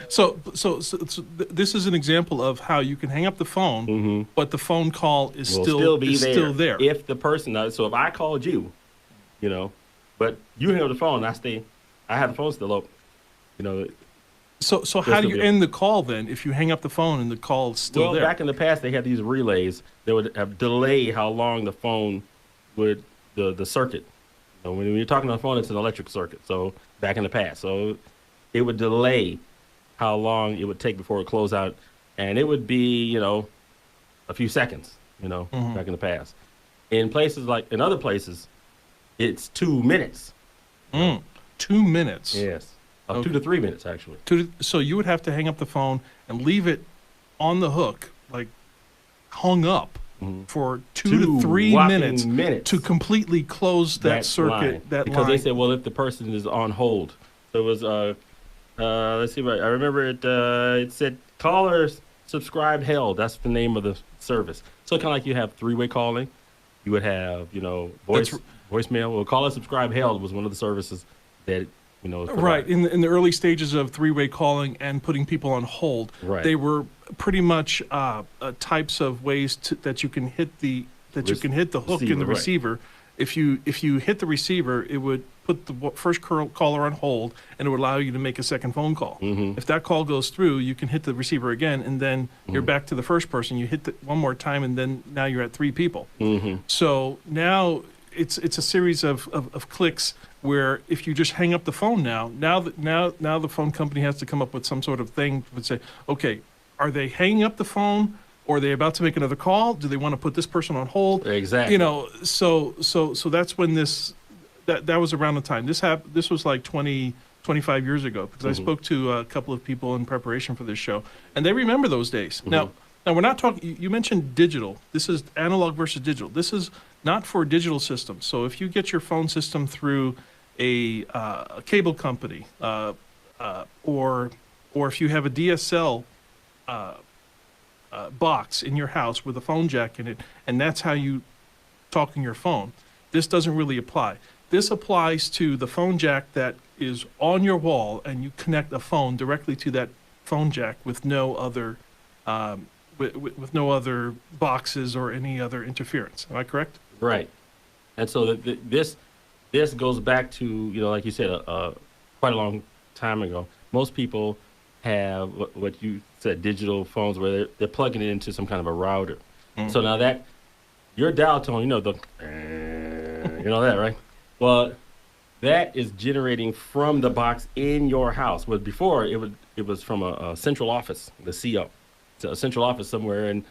This is an example of how you can hang up the phone, but the phone call is Will still be there. still there. If the person, so if I called you, you know, but you hang up the phone, I have the phone still open, you know. So how do you end the call then if you hang up the phone and the call is still there? Well, back in the past, they had these relays that would have delay how long the phone would, the circuit. You know, when you're talking on the phone, it's an electric circuit. So back in the past, so it would delay how long it would take before it closed out, and it would be, you know, a few seconds, you know, back in the past. In other places, it's 2 minutes. 2 minutes. Yes. 2 to 3 minutes, actually. So you would have to hang up the phone and leave it on the hook, like hung up, for 2 to 3 minutes to completely close that circuit, line. Because they said, well, if the person is on hold. So it was, let's see, I remember it said caller subscribe held. That's the name of the service. So kind of like you have three-way calling. You would have, you know, voicemail. Well, caller subscribe held was one of the services that, you know, right in the early stages of three-way calling and putting people on hold. Right. They were pretty much types of ways that you can hit the hook in the receiver. If you hit the receiver, it would put the first caller on hold, and it would allow you to make a second phone call. If that call goes through, you can hit the receiver again, and then you're back to the first person. You hit one more time, and then now you're at 3 people. So now it's a series of clicks where if you just hang up the phone now the phone company has to come up with some sort of thing that would say, okay, are they hanging up the phone? Or are they about to make another call? Do they want to put this person on hold? Exactly. You know, so that's when that was around the time. This was like 25 years ago, because I spoke to a couple of people in preparation for this show, and they remember those days. Now we're not talking, you mentioned digital. This is analog versus digital. This is not for digital systems. So if you get your phone system through a cable company, or if you have a DSL box in your house with a phone jack in it, and that's how you talk on your phone, this doesn't really apply. This applies to the phone jack that is on your wall, and you connect a phone directly to that phone jack with no other with no other boxes or any other interference. Am I correct? Right. And so this goes back to, you know, like you said, quite a long time ago. Most people have what you said, digital phones, where they're plugging it into some kind of a router. So now that your dial tone, you know, you know that, right? Well, that is generating from the box in your house. But before it was from a central office, the CO. So a central office somewhere, and